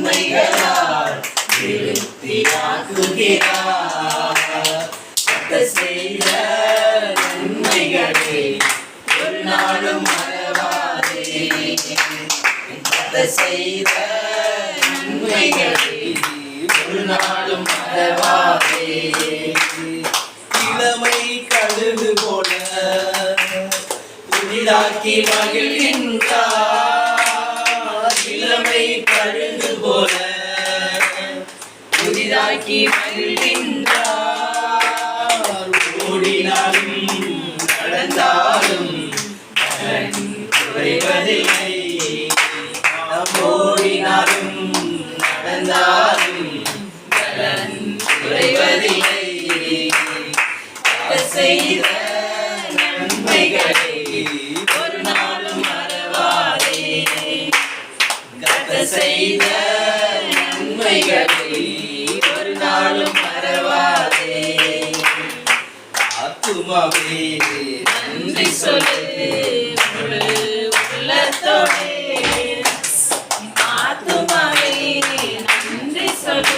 நன்மைகளால் திருப்தியாக்குகிறார். கர்த்தர் செய்த நன்மைகளை ஒரு நாளும் மறவாதே. கர்த்தர் செய்த நன்மைகளை ஒரு நாளும் மறவாதே. இளமை கழுகு போல புதிதாக்கி மகிழ்கின்றார். இளமை கழுகு போல புதிதாக்கி மகிழ்கின்றார். ஓடினாலும் நடந்தாலும் குறைவதில்லை. ஓடினாலும் நடந்தாலும் குறைவதில்லை. செய்த நன்மைகளை ஒரு நாளும் மறவாதே. கர்த்தர் செய்த நன்மைகளை ஒரு நாளும் மறவாதே. ஆத்துமாவே நன்றி சொல்லு உள்ளத்தோடே. ஆத்துமாவே நன்றி சொல்லு